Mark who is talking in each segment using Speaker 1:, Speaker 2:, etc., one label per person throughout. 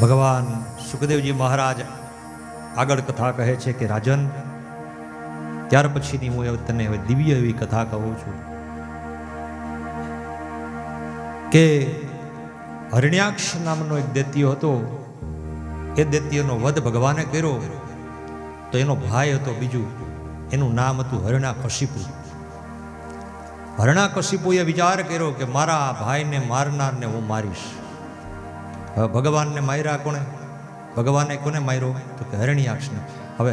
Speaker 1: ભગવાન સુખદેવજી મહારાજ આગળ કથા કહે છે કે રાજન, ત્યાર પછીની હું તને હવે દિવ્ય એવી કથા કહું છું કે હરણ્યાક્ષ નામનો એક દૈત્ય હતો. એ દૈત્યનો વધ ભગવાને કર્યો તો એનો ભાઈ હતો બીજું, એનું નામ હતું હરણાકશિપુ. હરણાકશિપુએ વિચાર કર્યો કે મારા ભાઈને મારનારને હું મારીશ. હવે ભગવાનને માર્યા કોણે? ભગવાને કોને માર્યો? તો કે હરણ્યાક્ષને. હવે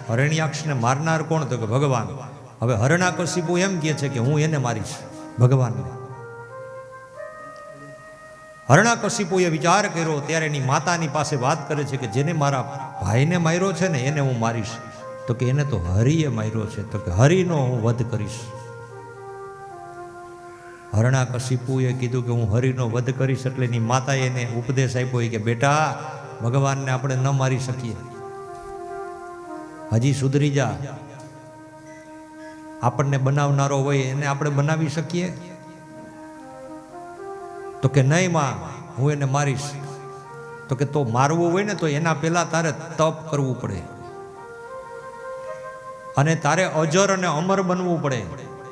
Speaker 1: હરણ્યાક્ષને મારનાર કોણ? તો કે ભગવાન. હવે હરણાકશિપુ એમ કહે છે કે હું એને મારીશ, ભગવાનને. હરણાકશિપુએ વિચાર કર્યો ત્યારે એની માતાની પાસે વાત કરે છે કે જેને મારા ભાઈને માર્યો છે ને એને હું મારીશ. તો કે એને તો હરિએ માર્યો છે, તો કે હરિનો હું વધ કરીશ. હરણાકશિપુએ કીધું કે હું હરિનો વધ કરીશ એટલે એની માતાએ એને ઉપદેશ આપ્યો કે બેટા, ભગવાનને આપણે ન મારી શકીએ, હજી સુધરી જા. આપણને બનાવનારો હોય એને આપણે બનાવી શકીએ? તો કે નહીં માં, હું એને મારીશ. તો કે તો મારવું હોય ને તો એના પહેલા તારે તપ કરવું પડે અને તારે અજર અને અમર બનવું પડે,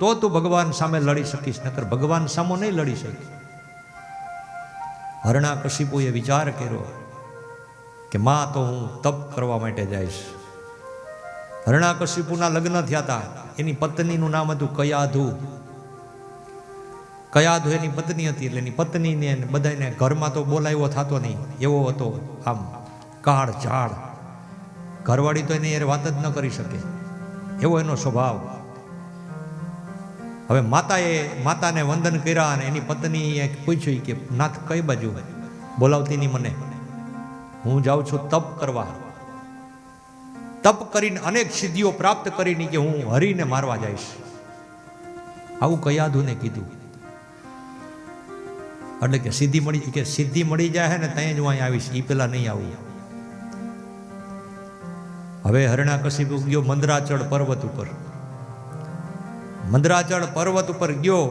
Speaker 1: તો તું ભગવાન સામે લડી શકીશ, નકર ભગવાન સામે નહીં લડી શકીશ. હરણાકશિપુએ વિચાર કર્યો કે માં તો હું તપ કરવા માટે જઈશ. હરણાકશિપુના લગ્ન થયા હતા. એની પત્નીનું નામ હતું કયાધુ. કયાધુ એની પત્ની હતી એટલે એની પત્નીને બધાને ઘરમાં તો બોલાવ્યો થતો નહીં, એવો હતો આમ કાળ ઝાડ. ઘરવાળી તો એની યાર વાત જ ન કરી શકે, એવો એનો સ્વભાવ. હવે માતાને વંદન કર્યા અને એની પત્નીએ પૂછ્યું કે નાથ કઈ બાજુ બોલાવતી નહીં મને, હું જાઉં છું તપ કરવા. તપ કરીને અનેક સિદ્ધિઓ પ્રાપ્ત કરીને કે હું હરિને મારવા જઈશ, આવું કયાધુને કીધું. એટલે કે સિદ્ધિ મળી જાય ને ત્યાં જ હું અહીં આવીશ, એ પેલા નહીં આવું. હવે હરણાકશિપુ ગયો મંદરાચળ પર્વત ઉપર. મંદરાચળ પર્વત ઉપર ગયો,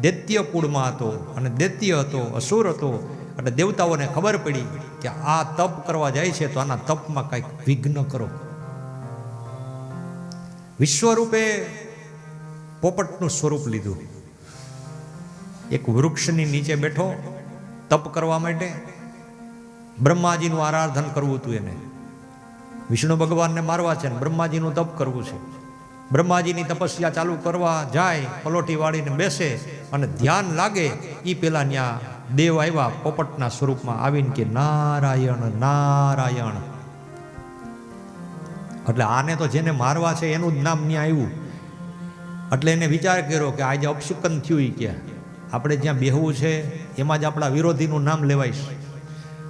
Speaker 1: દૈત્ય કુળમાં હતો અને દૈત્ય હતો, અસુર હતો. એટલે દેવતાઓને ખબર પડી કે આ તપ કરવા જાય છે તો આના તપમાં કંઈક વિઘ્ન કરો. વિશ્વરૂપે પોપટનું સ્વરૂપ લીધું. એક વૃક્ષની નીચે બેઠો તપ કરવા માટે. બ્રહ્માજીનું આરાધન કરવું હતું એને. વિષ્ણુ ભગવાનને મારવા છે ને બ્રહ્માજીનું તપ કરવું છે. બ્રહ્માજીની તપસ્યા ચાલુ કરવા જાય, પલોઠી વાળીને બેસે અને ધ્યાન લાગે એ પેલા ત્યાં દેવ આવ્યા પોપટના સ્વરૂપમાં આવીને કે નારાયણ નારાયણ. એટલે આને તો જેને મારવા છે એનું જ નામ ત્યાં આવ્યું. એટલે એને વિચાર કર્યો કે આજે અપશુકન થયું, કે આપણે જ્યાં બેહવું છે એમાં જ આપણા વિરોધીનું નામ લેવાઈશ.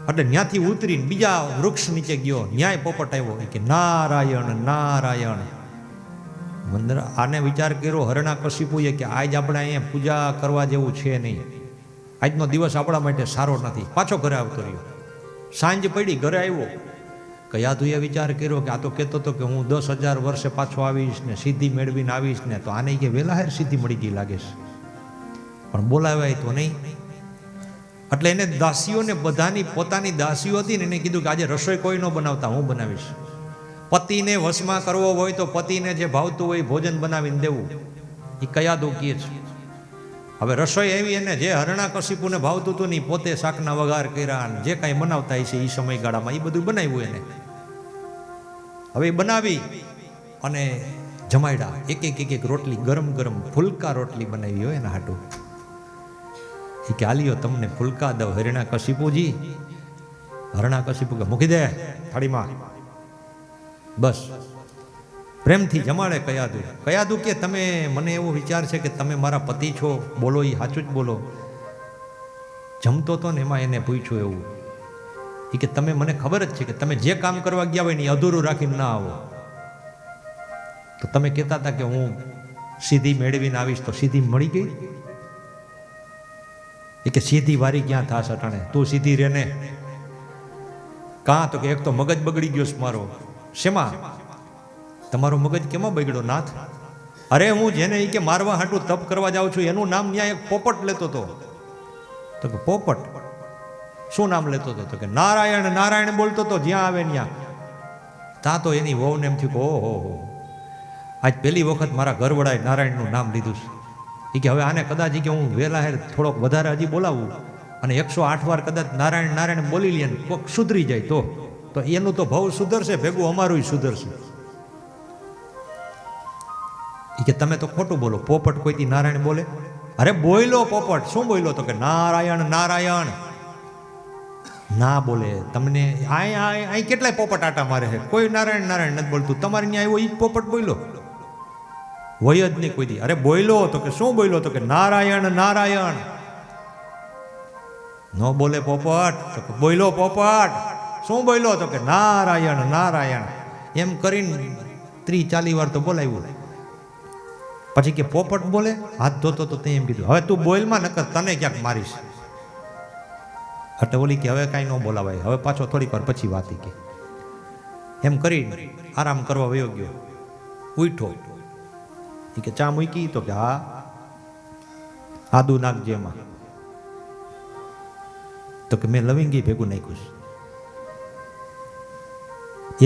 Speaker 1: એટલે ત્યાંથી ઉતરીને બીજા વૃક્ષ નીચે ગયો, ન્યાય પોપટ આવ્યો કે નારાયણ નારાયણ. આને વિચાર કર્યો હરણાકશિપુએ કે આજ આપણે અહીંયા પૂજા કરવા જેવું છે નહીં, આજનો દિવસ આપણા માટે સારો નથી. પાછો ઘરે આવતો રહ્યો. સાંજ પડી, ઘરે આવ્યો. કયાધુએ વિચાર કર્યો કે આ તો કહેતો હતો કે હું 10,000 વર્ષે પાછો આવીશ ને સિદ્ધિ મેળવીને આવીશ ને, તો આને કે વેલા હેર સિદ્ધિ મળી ગઈ લાગે છે, પણ બોલાવાય તો નહીં. એટલે એને દાસીઓને બધાની પોતાની દાસીઓ હતી ને એને કીધું કે આજે રસોઈ કોઈ ન બનાવતા, હું બનાવીશ. પતિને વશમાં કરવો હોય તો પતિને જે ભાવતું હોય ભોજન બનાવીને દેવું, એ કયાધુ કહે છે. હવે રસોઈ એવી એને જે હરણાકશિપુને ભાવતું હતું નહીં, પોતે શાકના વઘાર કર્યા અને જે કાંઈ બનાવતા હશે એ સમયગાળામાં એ બધું બનાવ્યું એને. હવે બનાવી અને જમાડ્યા. એક રોટલી ગરમ ગરમ ફુલકા રોટલી બનાવી હોય એના હાટું. એ કે આલિયો તમને ફુલકા દઉં હરણાકશિપુજી. હરણાકશિપુ કે મૂકી દે થાળીમાં, બસ પ્રેમથી જમાડે કયાધુ. કયાધુ કે તમે, મને એવો વિચાર છે કે તમે મારા પતિ છો, બોલો એ સાચું જ બોલો. જમતો તો ને એમાં એને પૂછ્યું એવું એ કે તમે, મને ખબર જ છે કે તમે જે કામ કરવા ગયા હોય ને એ અધૂરું રાખીને ના આવો. તો તમે કહેતા હતા કે હું સિદ્ધિ મેળવીને આવીશ, તો સિદ્ધિ મળી ગઈ? એ કે સીધી વારી ક્યાં થાશ અટાણે, તું સીધી રે ને. કાં? તો કે એક તો મગજ બગડી ગયો મારો. શેમાં? તમારો મગજ કેમાં બગડ્યો નાથ? અરે હું જેને એ કે મારવા હાટું તપ કરવા જાઉં છું એનું નામ ન્યાય એક પોપટ લેતો હતો. તો કે પોપટ? શું નામ લેતો હતો? તો કે નારાયણ નારાયણ બોલતો હતો જ્યાં આવે ત્યાં. ત્યાં તો એની વહુને એમ થયું કે ઓહો, આજ પહેલી વખત મારા ઘરવડાએ નારાયણનું નામ લીધું છે. એ કે હવે આને કદાચ કે હું વહેલા હેર થોડોક વધારે હજી બોલાવું અને 108 વાર કદાચ નારાયણ નારાયણ બોલી લે કોક સુધરી જાય તો એનું તો ભાવ સુધરશે, ભેગું અમારું સુધરશે. એ કે તમે તો ખોટું બોલો, પોપટ કોઈથી નારાયણ બોલે? અરે બોયલો પોપટ. શું બોયલો? તો કે નારાયણ નારાયણ. ના બોલે. તમને અહીં કેટલાય પોપટ આટા મારે છે, કોઈ નારાયણ નારાયણ નથી બોલતું. તમારે ત્યાં આવ્યો એ જ પોપટ બોયલો? હોય જ નહીં કોઈ દી. અરે બોયલો. તો કે શું બોયલો? તો કે નારાયણ નારાયણ. ન બોલે પોપટ. તો કે બોયલો પોપટ. શું બોયલો? તો કે નારાયણ નારાયણ. એમ કરીને 30-40 વાર તો બોલાવ્યું. પછી કે પોપટ બોલે? હાથ ધોતો તો તે એમ કીધું હવે તું બોલમાં નકર તને ક્યાંક મારીશ. એટલે ઓલી કે હવે કાંઈ ન બોલાવાય, હવે પાછો થોડીક વાર પછી વાત. કે એમ કરી આરામ કરવા વયો ગયો. ઉઠો કે ચા મૂકી? તો કે હા. આદુ નાખજે એમાં. તો કે મેં લવિંગી ભેગું નાખ્યું છે,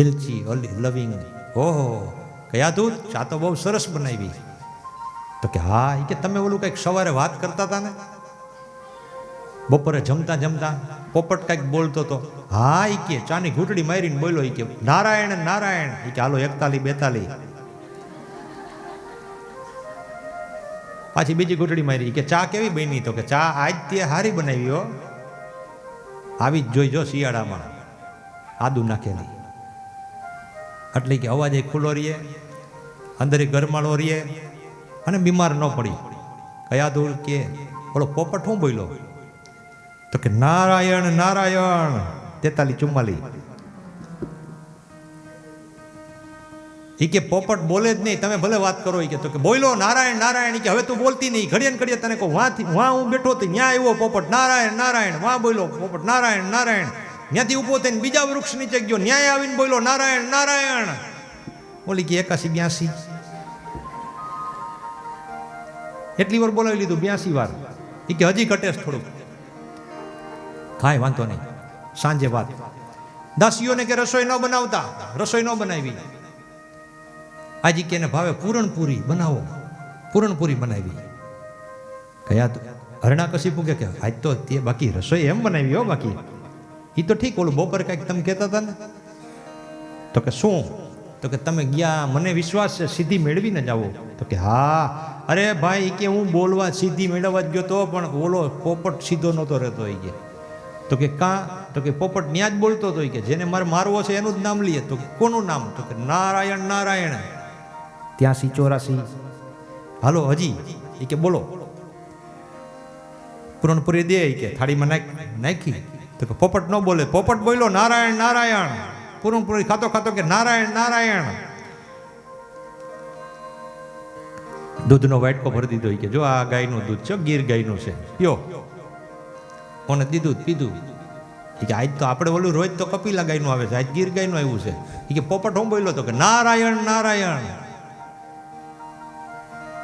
Speaker 1: એલચી લવિંગ. ઓહો કયા દૂધ, ચા તો બહુ સરસ બનાવી. તો કે હા. એ કે તમે ઓલું કંઈક સવારે વાત કરતા હતા ને, બપોરે જમતા જમતા પોપટ કંઈક બોલતો હતો. હા. એ કે ચાની ઘૂંટડી મારીને બોલો. એ કે નારાયણ નારાયણ. એ કે હાલો 41-42. પાછી બીજી ઘૂંટડી મારી. કે ચા કેવી બની? તો કે ચા આજ તે હારી બનાવી હો, આવી જ જોઈજો શિયાળામાં આદુ નાખેલી. એટલે કે અવાજ ખુલ્લો રહીએ, અંદર ગરમાળો રહીએ અને બીમાર ન પડી. કયા દૂર કે ઓલો પોપટ શું બોલ્યો? તો કે નારાયણ નારાયણ 43-44. એ કે પોપટ બોલે જ નહીં, તમે ભલે વાત કરો. એ કે તો કે બોલો નારાયણ નારાયણ. કે હવે તું બોલતી નહીં, ઘડીએ ને ઘડીએ તને કહું વાંથી હું બેઠો હતી ત્યાં આવ્યો પોપટ નારાયણ નારાયણ. વાં બોલો પોપટ નારાયણ નારાયણ. ત્યાંથી ઊભો થઈને બીજા વૃક્ષ નીચે ગયો, ન્યાય આવીને બોલો નારાયણ નારાયણ. બોલી કે 81-82. એટલી વાર બોલાવી લીધું, 82 વાર. એ કે હજી ઘટેશ થોડુંક. કાંઈ વાંધો નહીં, સાંજે વાત. દાસીઓને કે રસોઈ ન બનાવતા, રસોઈ ન બનાવી. આજે કે એને ભાવે પૂરણપૂરી બનાવો, પૂરણપૂરી બનાવી. કયા હરણાકશિપુ કે આજ તો તે બાકી રસોઈ એમ બનાવી હો. બાકી એ તો ઠીક, ઓલું બપોરે કાંઈક તમે કહેતા હતા ને. તો કે શું? તો કે તમે ગયા, મને વિશ્વાસ છે સિદ્ધિ મેળવીને જ આવો. તો કે હા. અરે ભાઈ કે હું બોલવા સિદ્ધિ મેળવવા જ ગયો તો, પણ ઓલો પોપટ સીધો નહોતો રહેતો. એ કે તો કે કાં? તો કે પોપટ ન્યા જ બોલતો હતો. કે જેને મારે મારવો છે એનું જ નામ લઈએ. તો કોનું નામ? તો કે નારાયણ નારાયણ. 83-84. હાલો હજી. એ કે બોલો પૂરણપુરી દે. કે થાળીમાં નાખી. તો કે પોપટ ન બોલે. પોપટ બોલ્યો નારાયણ નારાયણ. પૂરણપુરી ખાતો ખાતો કે નારાયણ નારાયણ. દૂધનો વાટકો ભરી દીધો. કે જો આ ગાયનું દૂધ છે, ગીર ગાયનું છે, પીઓ. કોને દીધું? પીધું. કે આજ તો આપણે ઓલું રોજ તો કપિલા ગાયનું આવે છે, આજ ગીર ગાયનું આવ્યું છે. કે પોપટ હું બોલ્યો? તો કે નારાયણ નારાયણ.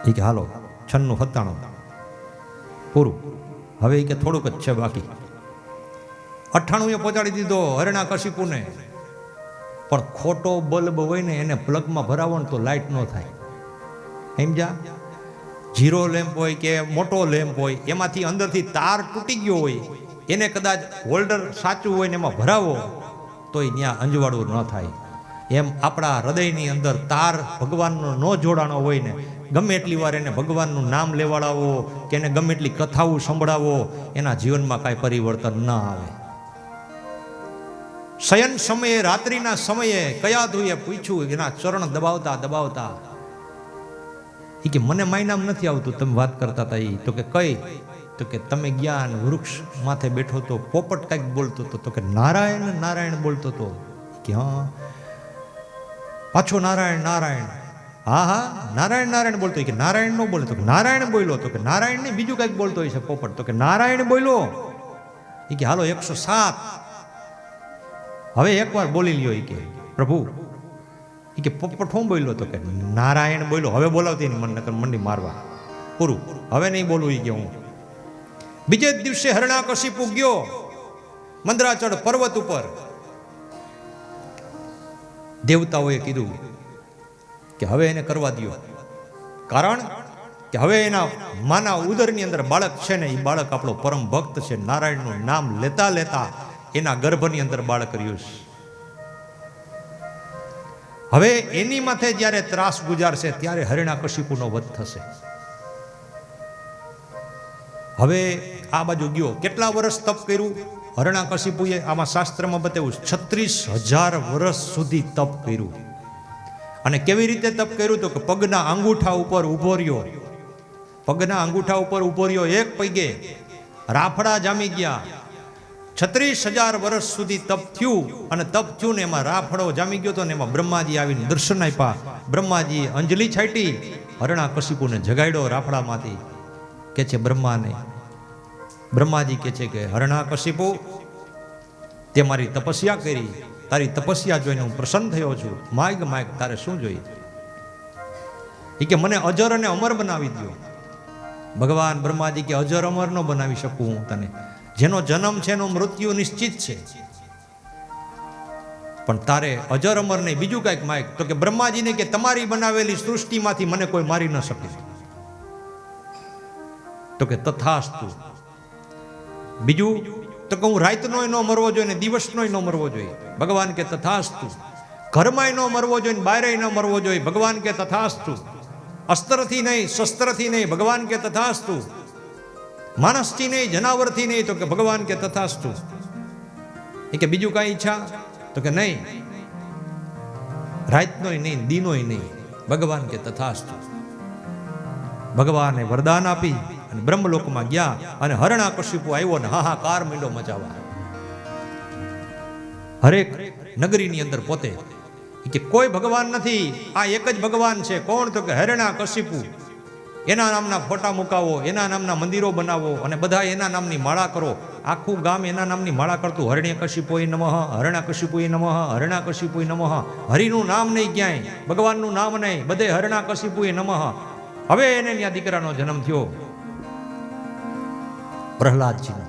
Speaker 1: એ કે હાલો 96-97 પૂરું. હવે એ કે થોડુંક જ છે બાકી. 98 પહોંચાડી દીધો હરણાકશિપુને. પણ ખોટો બલ્બ હોય ને એને પ્લગમાં ભરાવો ને તો લાઇટ ન થાય. સમજા? જીરો લેમ્પ હોય કે મોટો લેમ્પ હોય, એમાંથી અંદરથી તાર તૂટી ગયો હોય, એને કદાચ હોલ્ડર સાચું હોય ને એમાં ભરાવો તો ત્યાં અંજવાળું ન થાય. એમ આપણા હૃદયની અંદર તાર ભગવાનનો ન જોડાણો હોય ને, ગમે એટલી વાર એને ભગવાનનું નામ લેવાડાવો કે એને ગમે એટલી કથાઓ સંભળાવો, એના જીવનમાં કાંઈ પરિવર્તન ન આવે. શયન સમયે, રાત્રિના સમયે કયાધુએ પૂછ્યું એના ચરણ દબાવતા દબાવતા. એ કે મને માયનામ નથી આવતું, તમે વાત કરતા હતા એ. તો કે કઈ? તો કે તમે જ્ઞાન વૃક્ષ માથે બેઠો તો પોપટ કંઈક બોલતો હતો. તો કે નારાયણ નારાયણ બોલતો હતો. કે હા. પાછો નારાયણ નારાયણ. હા હા નારાયણ નારાયણ બોલતો. કે નારાયણ નો બોલે. તો કે નારાયણ બોલ્યો. તો કે નારાયણ નહીં બીજું કંઈક બોલતો હોય છે પોપટ. તો કે નારાયણ બોલ્યો. એ કે હાલો 107. હવે એકવાર બોલી લ્યો. એ કે પ્રભુ. એ કે પોપટ હું બોલ્યો? તો કે નારાયણ બોલ્યો. હવે બોલાવતી નહીં મને, નકર મંડી મારવા. પૂરું, હવે નહીં બોલવું. એ કે હું. બીજે જ દિવસે હરણાકશિપુ ગયો મંદરાચળ પર્વત ઉપર દેવતાઓએ કીધું કે હવે એને કરવા દો, કારણ કે હવે એના માના ઉદરની અંદર બાળક છે ને, એ બાળક આપણો પરમ ભક્ત છે, નારાયણનું નામ લેતા લેતા એના ગર્ભની અંદર બાળક રહ્યું છે. હવે એની માથે જ્યારે ત્રાસ ગુજારશે ત્યારે હરિણાકશિપુનો વધ થશે. હવે આ બાજુ ગયો, કેટલા વર્ષ તપ કર્યું હરિણાકશિપુએ? આમાં શાસ્ત્રમાં બતાવ્યું 36,000 વર્ષ સુધી તપ કર્યું. અને કેવી રીતે તપ કર્યું? તો કે પગના અંગૂઠા ઉપર ઉભો રહ્યો, પગના અંગૂઠા ઉપર ઉભો રહ્યો, એક પગે રાફડા જામી ગયા. 36,000 વર્ષ સુધી તપ થયું, અને તપ થયું ને એમાં રાફડો જામી ગયો તો ને એમાં બ્રહ્માજી આવીને દર્શન આપ્યા. બ્રહ્માજી અંજલિ છાંટી, હરિણાકશિપુને જગાડ્યો રાફડામાંથી. કે છે બ્રહ્માને, બ્રહ્માજી કે છે કે હરિણાકશિપુ, તે મારી તપસ્યા કરી, તારી તપસ્યા જોઈને હું પ્રસન્ન થયો છું. માગ માગ, તારે શું જોઈએ? એ કે મને અજર અને અમર બનાવી દો. ભગવાન બ્રહ્માજી કે અજર અમર ન બનાવી શકું હું તને, જેનો જન્મ છે એનું મૃત્યુ નિશ્ચિત છે, પણ તારે અજર અમર નહીં, બીજું કઈક માગ. તો કે બ્રહ્માજીને કે તમારી બનાવેલી સૃષ્ટિમાંથી મને કોઈ મારી ન શકે. તો કે તથાસ્તુ. બીજું તો કે હું રાતનોય ન મરવો જોઈએ ને દિવસનોય ન મરવો જોઈએ. ભગવાન કે તથાસ્તુ. ઘરમાંય ન મરવો જોઈએ ને બહારેય ન મરવો જોઈએ. ભગવાન કે તથાસ્તુ. અસ્ત્રથી નહીં, શસ્ત્રથી નહીં. ભગવાન કે તથાસ્તુ. માણસથી નહીં, જનાવરથી નહીં. તો કે ભગવાન કે તથાસ્તુ. એ કે બીજું કાંઈ ઈચ્છા? તો કે નહીં, રાતનોય નહીં, દિનોય નહીં. ભગવાન કે તથાસ્તુ. ભગવાને વરદાન આપી અને બ્રહ્મલોકમાં ગયા, અને હરિણાકશિપુ આવ્યો ને હાહાકાર માંડ્યો મચાવવા. હરેક નગરીની અંદર પોતે કે કોઈ ભગવાન નથી, આ એક જ ભગવાન છે. કોણ? તો કે હરિણાકશિપુ. એના નામના ફોટા મુકાવો, એના નામના મંદિરો બનાવો, અને બધા એના નામની માળા કરો. આખું ગામ એના નામની માળા કરતું. હરિણાકશિપુય નમઃ, હરિણાકશિપુય નમઃ, હરિણાકશિપુય નમઃ. હરિનું નામ નહીં ક્યાંય, ભગવાનનું નામ નહીં, બધે હરિણાકશિપુય નમઃ. હવે એને ત્યાં દીકરાનો જન્મ થયો, પ્રહલાદજીનો.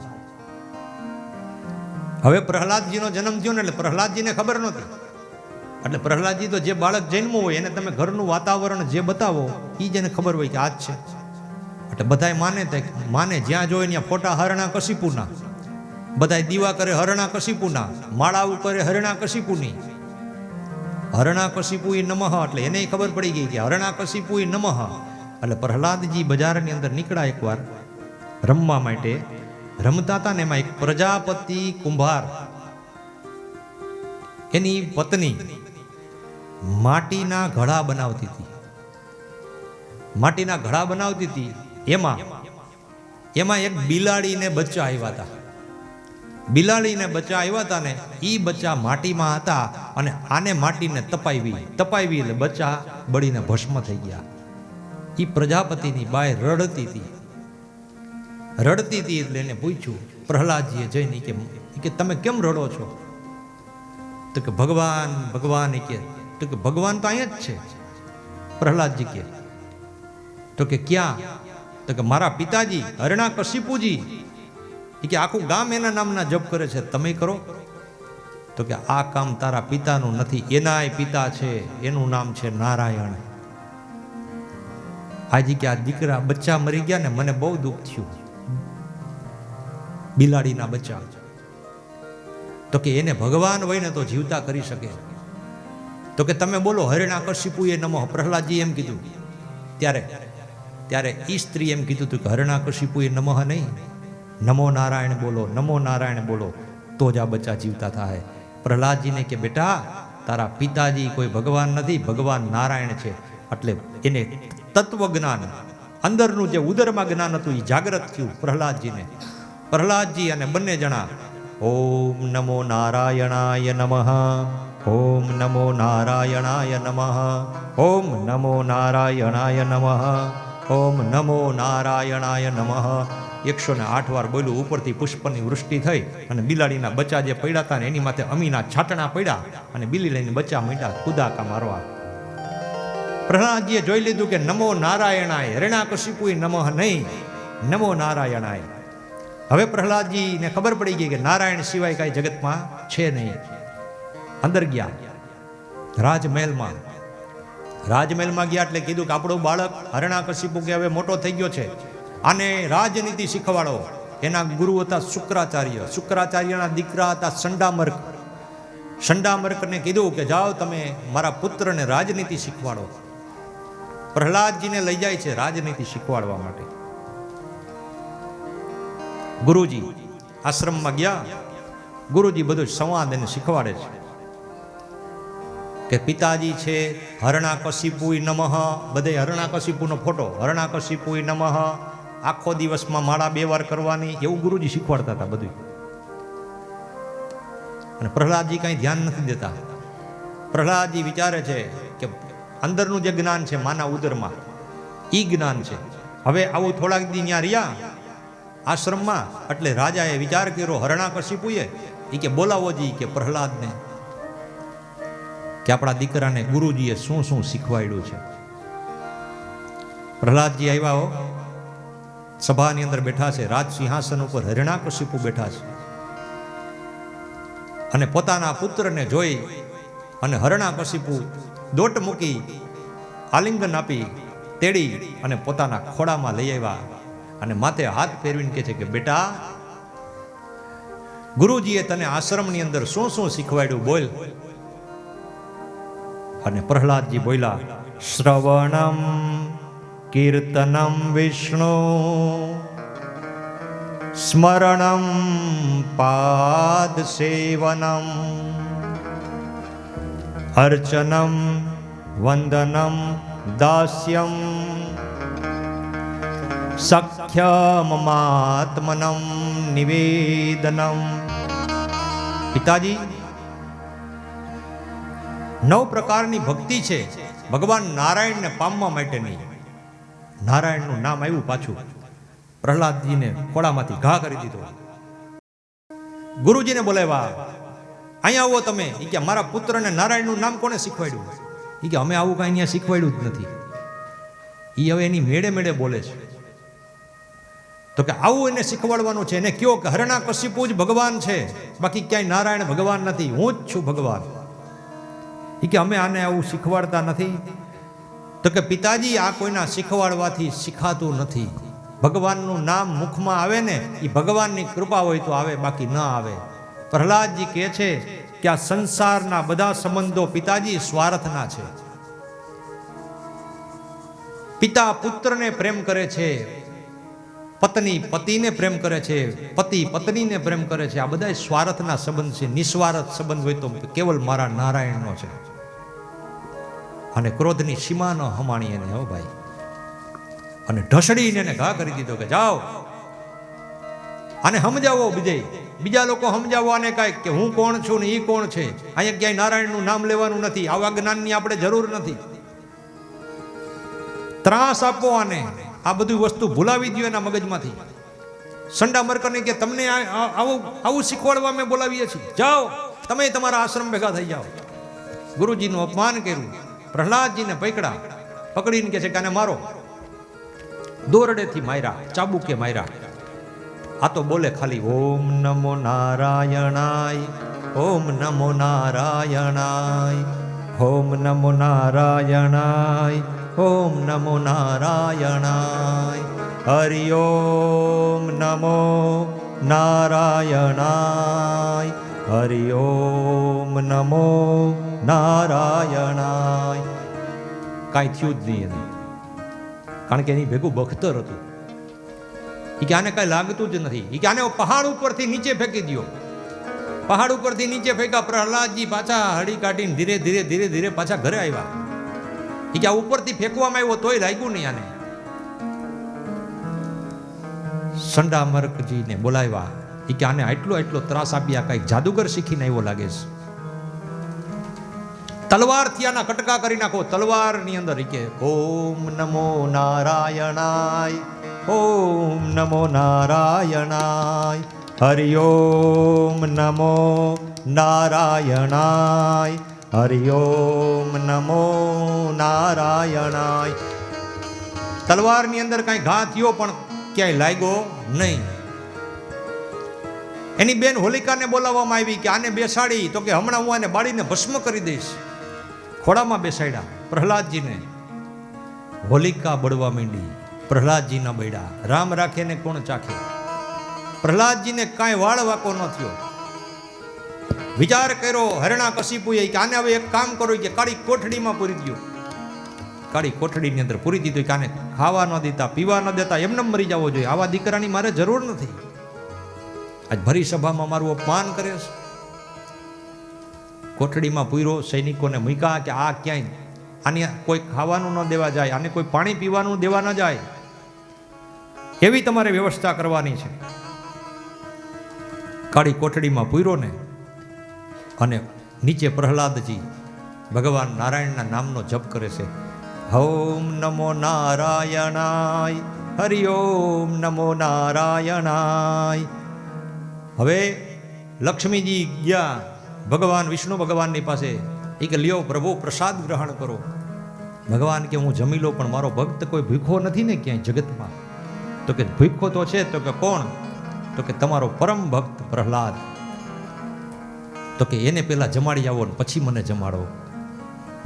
Speaker 1: હવે પ્રહલાદજીનો જન્મ થયો ને એટલે પ્રહલાદજીને ખબર નહોતી. એટલે પ્રહલાદજી તો જે બાળક જન્મવું હોય એને તમે ઘરનું વાતાવરણ જે બતાવો એ જ એને ખબર હોય કે આ જ છે. એટલે બધાય માને જ્યાં જોઈ ત્યાં ફોટા હરિણાકશિપુના, બધાય દીવા કરે હરિણાકશિપુના, માળા ઉપર હરિણાકશિપુની. હરિણાકશિપુય નમઃ એટલે એને ખબર પડી ગઈ કે હરિણાકશિપુય નમઃ. એટલે પ્રહલાદજી બજારની અંદર નીકળ્યા એકવાર રમવા માટે. રમતા હતા ને એમાં એક પ્રજાપતિ કુંભાર, એની પત્ની માટીના ઘડા બનાવતી હતી. માટીના ઘડા બનાવતી હતી. એમાં એક બિલાડીને બચ્ચા આવ્યા હતા. બિલાડીને બચ્ચા આવ્યા હતા ને એ બચ્ચા માટીમાં હતા, અને આને માટીને તપાવી એટલે બચ્ચા બળીને ભસ્મ થઈ ગયા. એ પ્રજાપતિની બાઈ રડતી હતી એટલે એને પૂછ્યું પ્રહલાદજીએ જઈને કે તમે કેમ રડો છો? તો કે ભગવાન ભગવાન. તો કે ભગવાન તો અહીંયા જ છે. પ્રહલાદજી કે તો કે ક્યાં? તો કે મારા પિતાજી હરિણાકશિપુજી, કે આખું ગામ એના નામના જપ કરે છે, તમે કરો? તો કે આ કામ તારા પિતાનું નથી, એનાય પિતા છે, એનું નામ છે નારાયણ. આજે કે આ દીકરા બચ્ચા મરી ગયા ને મને બહુ દુઃખ થયું, બિલાડીના બચ્ચા. તો કે એને ભગવાન હોય ને તો જીવતા કરી શકે. તો કે તમે બોલો હરિણાકશિપુએ નમઃ. પ્રહલાદજી એમ કીધું. ત્યારે ઈ સ્ત્રી એમ કીધું હતું કે હરિણાકશિપુએ નમઃ નહીં, નમો નારાયણ બોલો, નમો નારાયણ બોલો, તો જ આ બચ્ચા જીવતા થાય. પ્રહલાદજીને કે બેટા તારા પિતાજી કોઈ ભગવાન નથી, ભગવાન નારાયણ છે. એટલે એને તત્વજ્ઞાન, અંદરનું જે ઉદરમાં જ્ઞાન હતું એ જાગૃત થયું પ્રહલાદજીને. પ્રહલાદજી અને બંને જણા ઓમ નમો નારાયણાય નમઃ, ઓમ નમો નારાયણાય નમઃ, ઓમ નમો નારાયણાય નમઃ, ઓમ નમો નારાયણાય નમઃ 108 વાર બોલ્યું. ઉપરથી પુષ્પની વૃષ્ટિ થઈ અને બિલાડીના બચ્ચા જે પડ્યા હતા ને એની માથે અમીના છાટણા પડ્યા અને બિલાડીના બચ્ચા માંડ્યા કુદાકા મારવા. પ્રહલાદજીએ જોઈ લીધું કે નમો નારાયણાય, હરિણાકશિપુય નમઃ નહીં, નમો નારાયણાય. હવે પ્રહલાદજીને ખબર પડી ગઈ કે નારાયણ સિવાય કાંઈ જગતમાં છે નહીં. અંદર ગયા રાજમહેલમાં. રાજમહેલમાં ગયા એટલે કીધું કે આપણું બાળક હરણાકશિપુ કે હવે મોટો થઈ ગયો છે, આને રાજનીતિ શીખવાડો. એના ગુરુ હતા શુક્રાચાર્ય. શુક્રાચાર્યના દીકરા હતા સંડામર્ક. સંડામર્કને કીધું કે જાઓ તમે મારા પુત્રને રાજનીતિ શીખવાડો. પ્રહલાદજીને લઈ જાય છે રાજનીતિ શીખવાડવા માટે. ગુરુજી આશ્રમમાં ગયા. ગુરુજી બધું સંવાદ એને શીખવાડે છે કે પિતાજી છે હરણાકશિપુય નમઃ, બધે હરણાકશિપુનો ફોટો, હરણાકશિપુય નમઃ, આખો દિવસમાં માળા 2 વાર કરવાની, એવું ગુરુજી શીખવાડતા હતા બધું. અને પ્રહલાદજી કાંઈ ધ્યાન નથી દેતા. પ્રહલાદજી વિચારે છે કે અંદરનું જે જ્ઞાન છે માના ઉદરમાં ઈ જ્ઞાન છે. હવે આવું થોડાક દી ત્યાં રહ્યા આશ્રમમાં, એટલે રાજાએ વિચાર કર્યો હરણાકશિપુએ એ કે બોલાવો જી કે પ્રહલાદને, કે આપણા દીકરાને ગુરુજીએ શું શું શીખવાડ્યું છે. પ્રહલાદજી આવ્યા હો, સભાની અંદર બેઠા છે, રાજ સિંહાસન ઉપર હરણાકશિપુ બેઠા છે. અને પોતાના પુત્રને જોઈ અને હરણાકશિપુ દોટ મૂકી આલિંગન આપી તેડી અને પોતાના ખોળામાં લઈ આવ્યા અને માથે હાથ ફેરવીને કહે છે કે બેટા, ગુરુજીએ તને આશ્રમની અંદર શું શું શીખવાડ્યું બોલ. અને પ્રહલાદજી બોલ્યા, શ્રવણમ કીર્તનમ વિષ્ણુ સ્મરણમ પાદ સેવનમ અર્ચનમ વંદનમ દાસ્યમ સખ્યમમાત્મનમ નિવેદનમ. પિતાજી, 9 પ્રકારની ભક્તિ છે ભગવાન નારાયણને પામવા માટેની. નારાયણનું નામ આવ્યું પાછું. પ્રહલાદજીને ખોળામાંથી ઘા કરી દીધો. ગુરુજીને બોલાવ્યા, અહીંયા આવો તમે. એ કે મારા પુત્રને નારાયણનું નામ કોને શીખવાડ્યું? એ કે અમે આવું કાંઈ અહીંયા શીખવાડ્યું જ નથી. એ હવે એની મેળે મેળે બોલે છે. તો કે આવું એને શીખવાડવાનું છે. એને કયો કે હરણાકશિપુ જ ભગવાન છે, બાકી ક્યાંય નારાયણ ભગવાન નથી, હું જ છું ભગવાન. એ કે અમે આને આવું શીખવાડતા નથી. તો કે પિતાજી, આ કોઈના શીખવાડવાથી શીખાતું નથી. ભગવાનનું નામ મુખમાં આવે ને એ ભગવાનની કૃપા હોય તો આવે, બાકી ન આવે. પ્રહલાદજી કહે છે કે આ સંસારના બધા સંબંધો પિતાજી સ્વાર્થના છે. પિતા પુત્રને પ્રેમ કરે છે, પત્ની પતિને પ્રેમ કરે છે, પતિ પત્નીને પ્રેમ કરે છે. આ બધા સ્વાર્થના સંબંધ છે. નિસ્વાર્થ સંબંધ હોય તો કેવલ મારા નારાયણનો છે. અને ક્રોધની સીમા ન હમાણી એને, હો ભાઈ. અને ઢસડીને એને ઘા કરી દીધો કે જાઓ આને સમજાવો. બીજા લોકો સમજાવો આને કાંઈક કે હું કોણ છું ને એ કોણ છે. અહીંયા ક્યાંય નારાયણનું નામ લેવાનું નથી. આવા જ્ઞાનની આપણે જરૂર નથી. ત્રાસ આપો આને. આ બધી વસ્તુ ભૂલાવી દો એના મગજમાંથી. સંડામર્કને કે તમને આવું શીખવાડવા અમે બોલાવીએ છીએ. જાઓ તમે તમારા આશ્રમ ભેગા થઈ જાઓ. ગુરુજીનું અપમાન કર્યું. પ્રહલાદજીને પકડીને કે છે કે આને મારો. દોરડેથી માર્યા, ચાબુકે માર્યા. આ તો બોલે ખાલી ઓમ નમો નારાયણાય, ઓમ નમો નારાયણાય, ઓમ નમો નારાયણાય, ઓમ નમો નારાયણાય, હરિ ઓમ નમો નારાયણાય, હરિ ઓમ નમો નારાયણાય. કાંઈ થયું જ નહીં એને, કારણ કે એની ભેગું બખ્તર હતું. એ કે આને કાંઈ લાગતું જ નથી. એ કે આને પહાડ ઉપરથી નીચે ફેંકી દો. પહાડ ઉપરથી નીચે ફેંકા. પ્રહલાદજી પાછા હળી કાઢીને ધીરે ધીરે ધીરે ધીરે પાછા ઘરે આવ્યા. એ કે આ ઉપરથી ફેંકવામાં આવ્યો તોય લાગ્યું નહીં આને. સંડામર્કજીને બોલાવ્યા. એ કે આને આટલો ત્રાસ આપ્યા, કાંઈક જાદુગર શીખીને આવ્યો લાગે છે. તલવારથી આના કટકા કરી નાખો. તલવારની અંદર કે ઓમ નમો નારાયણાય, ઓમ નમો નારાયણાય, હરિ ઓમ નમો નારાયણાય, હરિ ઓમ નમો નારાયણાય. તલવારની અંદર કાંઈ ઘા થયો પણ ક્યાંય લાગ્યો નહીં. એની બેન હોલિકાને બોલાવવામાં આવી કે આને બેસાડી, તો કે હમણાં હું આને બાળીને ભસ્મ કરી દઈશ. ખોળામાં બેસાડ્યા પ્રહલાદજીને. હોલિકા બળવા માંડી, પ્રહલાદજીના બળ્યા. રામ રાખે ને કોણ ચાખે. પ્રહલાદજીને કાંઈ વાળ વાકો ન થયો. વિચાર કર્યો હરણાકશિપુએ કે આને હવે એક કામ કરો કે કાળી કોઠડીમાં પૂરી દો. કાળી કોઠડીની અંદર પૂરી દીધું કે આને ખાવા ન દેતા, પીવા ન દેતા, એમને મરી જવો જોઈએ. આવા દીકરાની મારે જરૂર નથી. આજ ભરી સભામાં મારું અપમાન કરે છે. કોઠડીમાં પૂર્યો, સૈનિકોને મૂક્યા કે આ ક્યાંય આને કોઈ ખાવાનું ન દેવા જાય, આને કોઈ પાણી પીવાનું દેવા ન જાય, એવી તમારે વ્યવસ્થા કરવાની છે. કાળી કોઠડીમાં પૂર્યો ને, અને નીચે પ્રહલાદજી ભગવાન નારાયણના નામનો જપ કરે છે. ઓમ નમો નારાયણાય, હરિ ઓમ નમો નારાયણાય. હવે લક્ષ્મીજી ગયા ભગવાન વિષ્ણુ ભગવાનની પાસે. એ કે લ્યો પ્રભુ પ્રસાદ ગ્રહણ કરો. ભગવાન કે હું જમી લો, પણ મારો ભક્ત કોઈ ભૂખો નથી ને ક્યાંય જગતમાં. તો કે ભૂખો તો છે. તો કે કોણ? તો કે તમારો પરમ ભક્ત પ્રહલાદ. તો કે એને પેલા જમાડી આવો ને પછી મને જમાડો.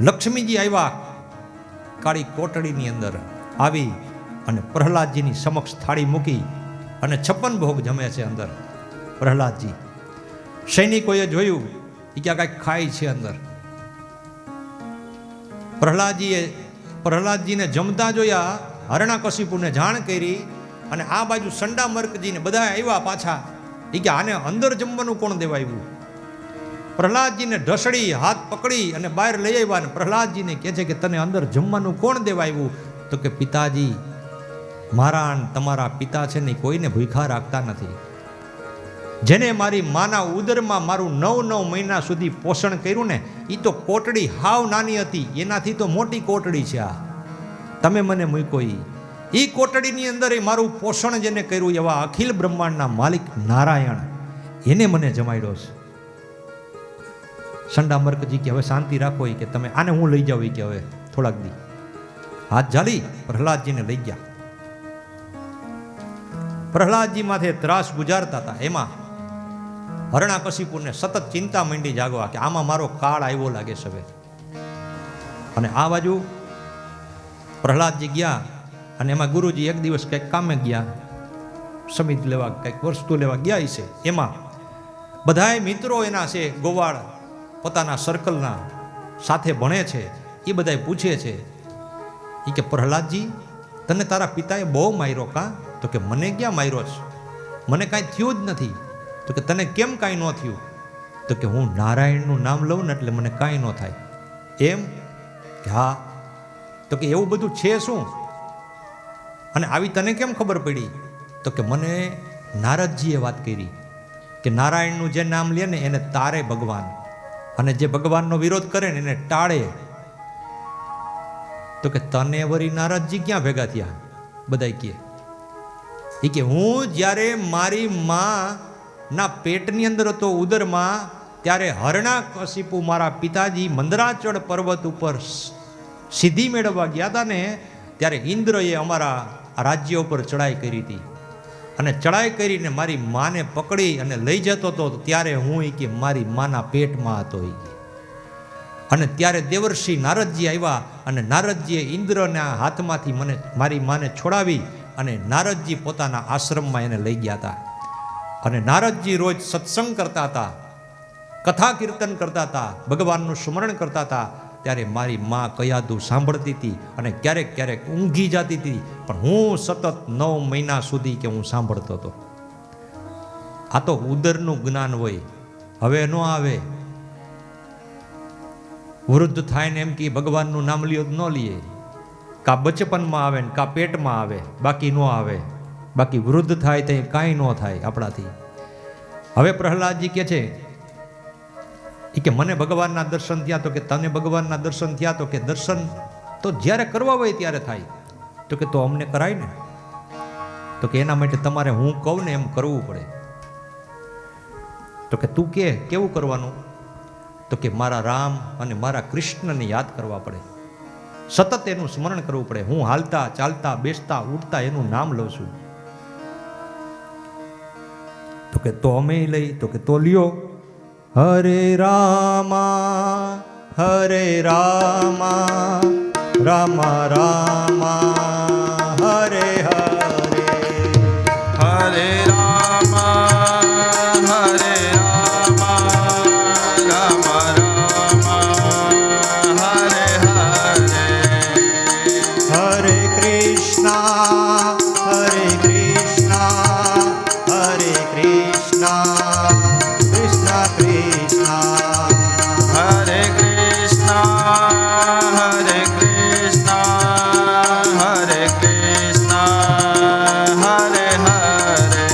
Speaker 1: લક્ષ્મીજી આવ્યા, કાળી કોટડીની અંદર આવી અને પ્રહલાદજીની સમક્ષ થાળી મૂકી અને 56 ભોગ જમે છે અંદર પ્રહલાદજી. સૈનિકોએ જોયું એ ક્યાં કાંઈક ખાય છે અંદર. પ્રહલાદજીને જમતા જોયા. હરણાકશિપુને જાણ કરી અને આ બાજુ સંડામર્કજીને બધા આવ્યા પાછા. એ કે આને અંદર જમવાનું કોણ દેવા આવ્યું? પ્રહલાદજીને ઢસડી હાથ પકડી અને બહાર લઈ આવ્યા. અને પ્રહલાદજીને કહે છે કે તને અંદર જમવાનું કોણ દેવા આવ્યું? તો કે પિતાજી, મારા તમારા પિતા છે ને કોઈને ભૂખા રાખતા નથી. જેને મારી માના ઉદરમાં મારું 9 મહિના સુધી પોષણ કર્યું ને, એ તો કોટડી હાવ નાની હતી, એનાથી તો મોટી કોટડી છે આ. તમે મને મૂકો એ કોટડીની અંદર એ મારું પોષણ જેને કર્યું, એવા અખિલ બ્રહ્માંડના માલિક નારાયણ, એને મને જમાડ્યો છે. સંડામર્કજી કે હવે શાંતિ રાખો, કે તમે આને હું લઈ જાઉં કે હવે થોડાક દી. હાથ ઝાલી પ્રહલાદજીને લઈ ગયા. પ્રહલાદજી માથે ત્રાસ ગુજારતા હતા. એમાં હરણાકશિપુને સતત ચિંતા માંડી જાગવા કે આમાં મારો કાળ આવ્યો લાગે છે હવે. અને આ બાજુ પ્રહલાદજી ગયા અને એમાં ગુરુજી એક દિવસ કંઈક કામે ગયા, સમિત લેવા કંઈક વસ્તુ લેવા ગયા છે. એમાં બધાય મિત્રો એના છે, ગોવાળ પોતાના સર્કલના સાથે ભણે છે, એ બધાય પૂછે છે એ કે પ્રહલાદજી, તને તારા પિતાએ બહુ માર્યો કા? તો કે મને ક્યાં માર્યો છે, મને કાંઈ થયું જ નથી. તો કે તને કેમ કાંઈ ન થયું? તો કે હું નારાયણનું નામ લઉં ને એટલે મને કાંઈ ન થાય. એમ કે હા. તો કે એવું બધું છે શું? અને આવી તને કેમ ખબર પડી? તો કે મને નારદજીએ વાત કરી કે નારાયણનું જે નામ લે ને એને તારે ભગવાન, અને જે ભગવાનનો વિરોધ કરે ને એને ટાળે. તો કે તને વરી નારદજી ક્યાં ભેગા થયા? બધાય કહે એ કે હું જ્યારે મારી માં ના પેટની અંદર હતો, ઉદરમાં, ત્યારે હરણાકશિપુ મારા પિતાજી મંદરાચળ પર્વત ઉપર સિદ્ધિ મેળવવા ગયા હતા ને, ત્યારે ઇન્દ્રએ અમારા રાજ્ય ઉપર ચડાઈ કરી હતી. અને ચડાઈ કરીને મારી માને પકડી અને લઈ જતો હતો, ત્યારે હું કે મારી માના પેટમાં હતો. અને ત્યારે દેવર્ષિ નારદજી આવ્યા અને નારદજીએ ઇન્દ્રના હાથમાંથી મારી માને છોડાવી અને નારદજી પોતાના આશ્રમમાં એને લઈ ગયા હતા. અને નારદજી રોજ સત્સંગ કરતા હતા, કથા કીર્તન કરતા હતા, ભગવાનનું સ્મરણ કરતા હતા. ત્યારે મારી માં કયાદું સાંભળતી હતી અને ક્યારેક ક્યારેક ઊંઘી જતી હતી, પણ હું સતત 9 મહિના સુધી કે હું સાંભળતો હતો. આ તો ઉદરનું જ્ઞાન હોય, હવે ન આવે. વૃદ્ધ થાય ને એમ કે ભગવાનનું નામ લ્યો ન લઈએ, કા બચપનમાં આવે ને કા પેટમાં આવે, બાકી ન આવે. બાકી વૃદ્ધ થાય તો કાંઈ ન થાય આપણાથી. હવે પ્રહલાદજી કે છે કે મને ભગવાનના દર્શન થયા. તો કે તને ભગવાનના દર્શન થયા? તો કે દર્શન તો જ્યારે કરવા હોય ત્યારે થાય. તો કે તો અમને કરાય ને? તો કે એના માટે તમારે હું કહું ને એમ કરવું પડે. તો કે તું કે કેવું કરવાનું? તો કે મારા રામ અને મારા કૃષ્ણને યાદ કરવા પડે, સતત એનું સ્મરણ કરવું પડે. હું હાલતા ચાલતા બેસતા ઉઠતા એનું નામ લઉં છું. તો કે તો અમે લઈ, તો કે તો લ્યો. હરે રામા રામા રામા હરે હરે.
Speaker 2: હરે રામા રામ રામ હરે હરે.
Speaker 1: હરે કૃષ્ણ હરે કૃષ્ણ હરે કૃષ્ણ કૃષ્ણ કૃષ્ણ
Speaker 2: હરે કૃષ્ણ હરે કૃષ્ણ હરે કૃષ્ણ હરે હરે.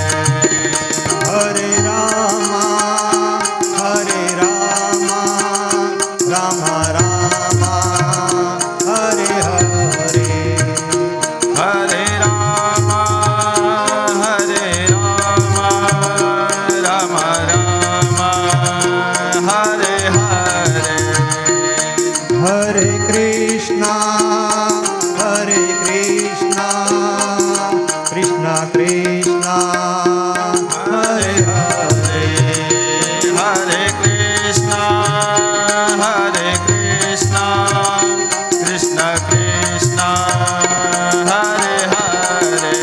Speaker 1: હરે રામા રામ રામા હરે હરે.
Speaker 2: હરે રામા રામ રામ હરે હરે.
Speaker 1: હરે કૃષ્ણ કૃષ્ણ કૃષ્ણ હરે હરે.
Speaker 2: હરે કૃષ્ણ કૃષ્ણ કૃષ્ણ હરે હરે.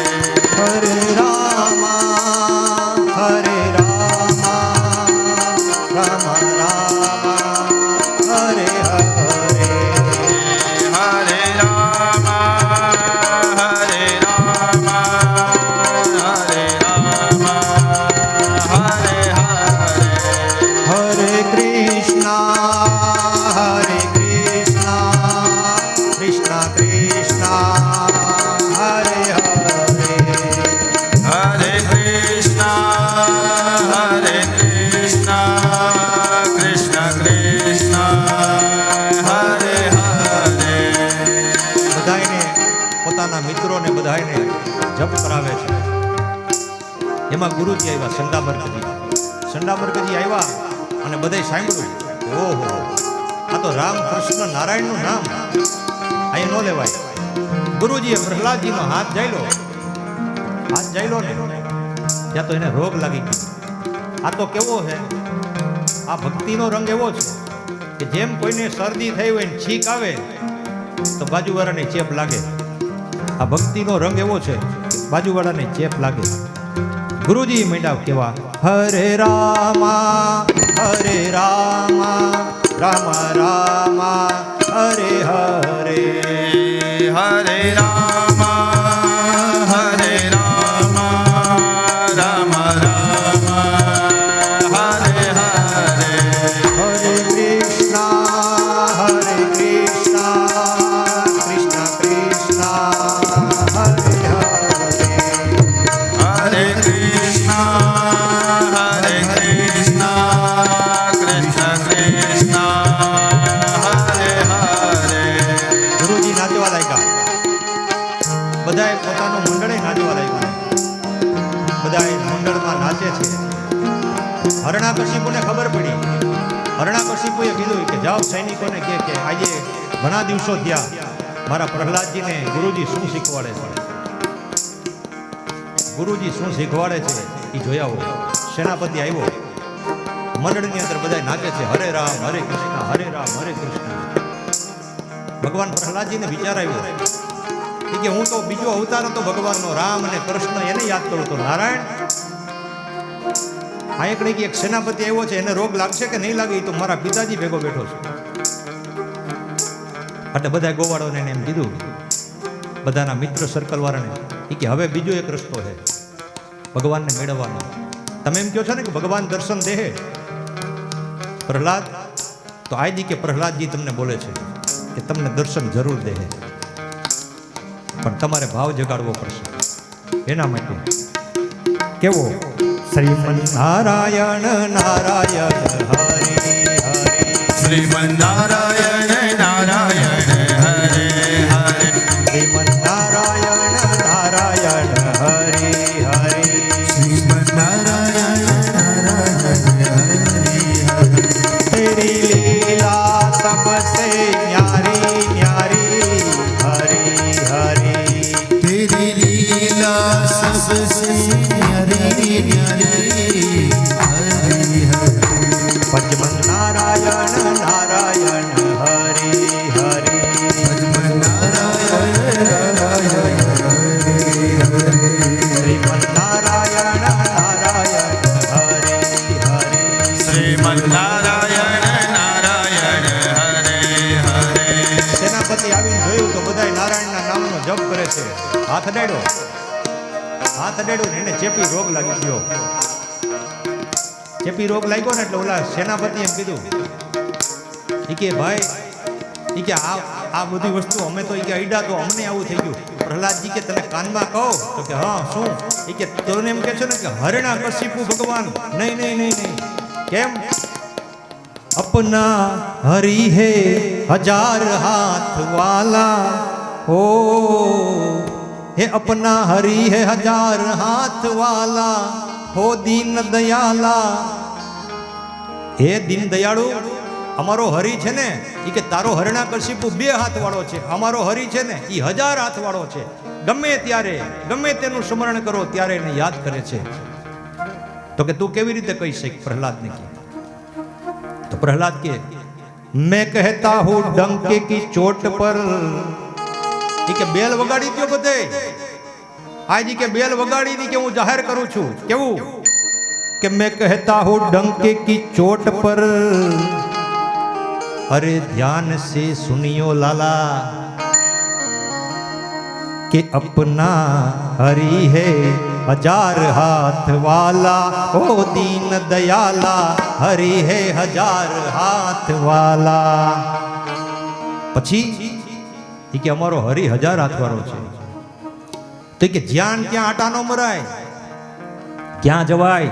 Speaker 1: હરે રામા રામ હરે હરે.
Speaker 2: હરે રામા હરે હરે.
Speaker 1: હરે કૃષ્ણ કૃષ્ણ કૃષ્ણ હરે હરે.
Speaker 2: હરે કૃષ્ણ કૃષ્ણ કૃષ્ણ હરે હરે.
Speaker 1: બધાયને પોતાના મિત્રોને બધાયને જપ કરાવે છે. એમાં ગુરુજી આવ્યા, સંડામર્કજી આવ્યા અને બધાય સાંભળ્યું કે ઓહો, આ તો રામ કૃષ્ણ નારાયણનું નામ અહીં ન લેવાય. ગુરુજીએ પ્રહલાદજીનો હાથ જાયલો ને ત્યાં તો એને રોગ લાગી ગયો. આ તો કેવો છે, આ ભક્તિનો રંગ એવો છે કે જેમ કોઈને શરદી થઈ હોય ને છીંક આવે તો બાજુવાળાને ચેપ લાગે. આ ભક્તિનો રંગ એવો છે, બાજુવાળાને ચેપ લાગે. ગુરુજી મંડ્યા કેવા, હરે રામા રામ રામ હરે હરે.
Speaker 2: હરે રામા રામ રામ હરે હરે.
Speaker 1: હરે કૃષ્ણ કૃષ્ણ કૃષ્ણ હરે હરે.
Speaker 2: હરે કૃષ્ણ કૃષ્ણ કૃષ્ણ હરે હરે.
Speaker 1: ગુરુજી નાચવા લાગ્યા, બધાએ પોતાનું મંડળે નાચવા લાગ્યું. બધાએ મંડળમાં નાચે છે. હરણાકશિપુને ખબર પડી. હરણાકશિપુએ કીધું કે જાઓ સૈનિકોને કે આજે ઘણા દિવસો થયા, મારા પ્રહલાદજીને ગુરુજી શું શીખવાડે છે, ગુરુજી શું શીખવાડે છે એ જોયા હોય. સેનાપતિ આવ્યો, મંડળની અંદર બધા નાચે છે, હરે રામ હરે કૃષ્ણ હરે રામ હરે કૃષ્ણ. ભગવાન પ્રહલાદજીને વિચાર આવ્યો કે હું તો બીજો અવતાર હતો ભગવાનનો, રામ અને કૃષ્ણ એને યાદ કરું તો નારાયણ. આ એક સેનાપતિ આવ્યો છે, એને રોગ લાગશે કે નહીં લાગે એ તો મારા પિતાજી ભેગો બેઠો છે. એટલે બધા ગોવાળોને એમ કીધું, બધાના મિત્ર સર્કલ વાળાને, કે હવે બીજો એક રસ્તો છે ભગવાનને મેળવવાનો. તમે એમ કહો છો ને કે ભગવાન દર્શન દે પ્રહલાદ, તો આજી કે પ્રહલાદજી તમને બોલે છે કે તમને દર્શન જરૂર દે, પણ તમારે ભાવ જગાડવો પડશે. એના માટે કેવો, શ્રીમન નારાયણ નારાયણ હરે હરે.
Speaker 2: શ્રીમન નારાયણ નારાયણ હરે હરે.
Speaker 1: શ્રીમન નારાયણ નારાયણ હરે હરે.
Speaker 2: શ્રીમન નારાયણ નારાયણ હરે હરે.
Speaker 1: તેરી લીલા सबसे न्यारी न्यारी हरे हरे.
Speaker 2: तेरी लीला सबसे न्यारी न्यारी
Speaker 1: ભજમન નારાયણ નારાયણ હરે હરે શ્રીમન નારાયણ નારાયણ હરે હરે
Speaker 2: શ્રીમન નારાયણ નારાયણ હરે હરે
Speaker 1: સેનાપતિ આવીને જોયું તો બધાય નારાયણના નામનો જપ કરે છે. હાથ અડાડ્યો ને એને ચેપી રોગ લાગી ગયો. ચેપી રોગ લાગ્યો ને એટલે ઓલા સેનાપતિ એમ કીધું ઈ કે ભાઈ ઈ કે આ બધી વસ્તુ અમે તો ઈ કે અડ્યા તો અમને આવું થઈ ગયું. પ્રહલાદજી કે તને કાનમાં કહો તો કે હા શું? ઈ કે તને એમ કે છે ને કે હરણાકશિપુ ભગવાન નહીં કેમ? अपना हरि है हजार हाथ वाला ओ हे अपना हरि है हजार हाथ वाला हो दीन दयाला. हे दीन दयाळु અમારો હરિ છે ને એ કે તારો હરણાકશિપુ 2 હાથ વાળો છે, અમારો હરિ છે ને એ 1000 હાથ વાળો છે. ગમે ત્યારે ગમે તેનું સ્મરણ કરો ત્યારે એને યાદ કરે છે. તો કે તું કેવી રીતે કહી શક? પ્રહલાદને કહે तो प्रहलाद के मैं कहता हूं डंके की चोट पर કે બેલ વગાડી દો બધે આજી કે બેલ વગાડી દી કે હું જાહેર કરું છું. કેવું કે मैं कहता हूं डंके की चोट पर अरे ध्यान से सुनियो लाला कि अपना हरि है हजार हाथ वाला ओ दीन दयाला हरि है हजार हाथ वाला. પછી એ કે અમારો હરિ 1000 હાથ વાળો છે. તો કે જ્યાં ત્યાં આટા નો મરાય, ક્યાં જવાય?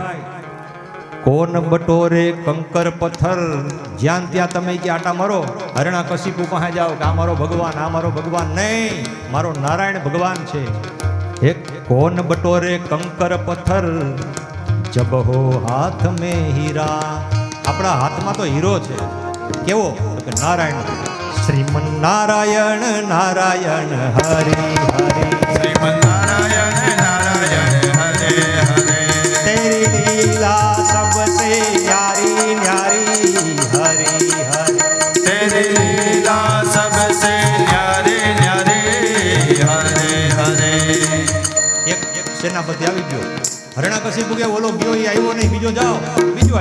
Speaker 1: કોન બટોરે કંકર પથ્થર, જ્યાં ત્યાં તમે કે આટા મરો, હરણાકશિપુ પાસે જાઓ કે આ મારો ભગવાન, આ મારો ભગવાન નહીં, મારો નારાયણ ભગવાન છે. એક કોન બટોરે કંકર પથ્થર જબ હો હાથ में હીરા. આપણા હાથમાં તો હીરો છે. કેવો? તો કે નારાયણ. શ્રીમન નારાયણ નારાયણ હરે હરે
Speaker 2: શ્રીમન નારાયણ નારાયણ હરે હરે
Speaker 1: તેરી લીલા સબસે ન્યારી ન્યારી હરે હરે
Speaker 2: તેરી લીલા સબસે ન્યારી ન્યારી હરે હરે.
Speaker 1: એક સેનાપતિ આવી ગયો. હરણાકશિપુ કે ઓલો ગયો એ આવ્યો નહીં, બીજો જાઓ. બીજો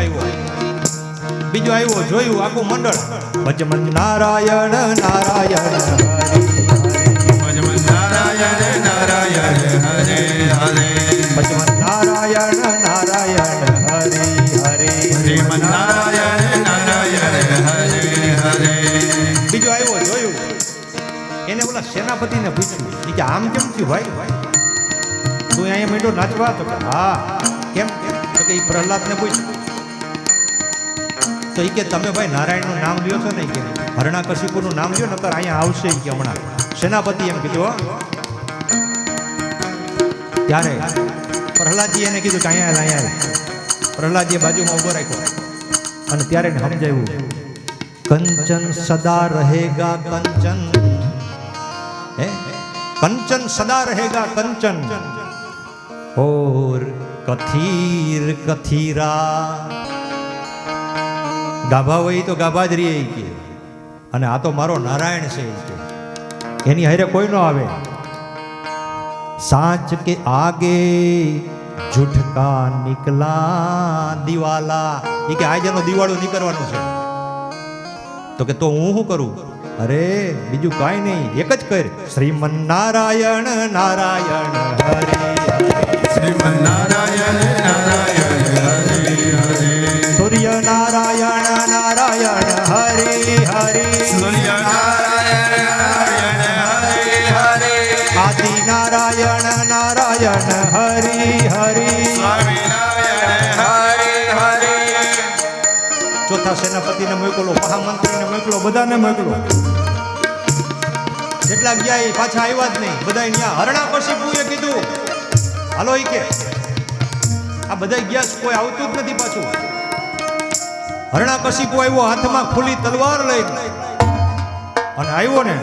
Speaker 1: આવ્યો જોયું આખું મંડળ. ભજમન નારાયણ નારાયણ હરે
Speaker 2: ભજમન નારાયણ નારાયણ હરે હરે
Speaker 1: ભજમન નારાયણ નારાયણ હરે હરે
Speaker 2: શ્રીમન નારાયણ નારાયણ હરે હરે.
Speaker 1: બીજો આવ્યો જોયું. એને ઓલા સેનાપતિને પૂછ્યું કે આમ કેમ થયું ભાઈ? તું અહીંયા મીઠો નાચવા? તો કે હા. કેમ? તો કે પ્રહલાદને પૂછ્યું. તો એ કે તમે ભાઈ નારાયણનું નામ લ્યો છો ને કે હરણાકશિપુનું નામ લ્યો નકર અહીંયા આવશે કે હમણાં. સેનાપતિ એમ કીધું. ત્યારે પ્રહલાદજી એને કીધું કે અહીંયા. પ્રહલાદજીએ બાજુમાં ઉભો રાખ્યો અને ત્યારે એને સમજાવ્યું કંચન સદા રહેગા કંચન, હે કંચન સદા રહેગા કંચન ઓર કથીર કથીરા. ગાભા હોય તો ગાભા જ રહીએ કે, અને આ તો મારો નારાયણ છે કે એની હારે કોઈ ન આવે. સાચ કે આગે झूठ का निकला दिवाला. એ કે આજે નો દિવાળો નીકળવાનું છે. તો કે તો હું શું કરું? અરે બીજું કાંઈ નહીં, એક જ કર. શ્રીમન નારાયણ નારાયણ હરે
Speaker 2: શ્રીમન નારાયણ નારાયણ હરે હરે
Speaker 1: સૂર્ય નારાયણ નારાયણ હરે હરે
Speaker 2: સૂર્ય નારાયણ નારાયણ હરે હરે
Speaker 1: આદિ નારાયણ નારાયણ હરે હરે
Speaker 2: સ્વામી નારાયણ હરે હરે.
Speaker 1: ચોથા સેનાપતિને મોકલો, મહામંત્રીને મોકલો, બધાને મોકલો. જેટલા ગયા એ પાછા આવ્યા જ નહીં. બધા ત્યાં હરણાકશિપુએ કીધું હાલો ઈ કે આ બધા ગયા, કોઈ આવતું જ નથી પાછું. હરણાકશિપુ આવ્યો હાથમાં ખુલ્લી તલવાર લઈને, અને આવ્યો ને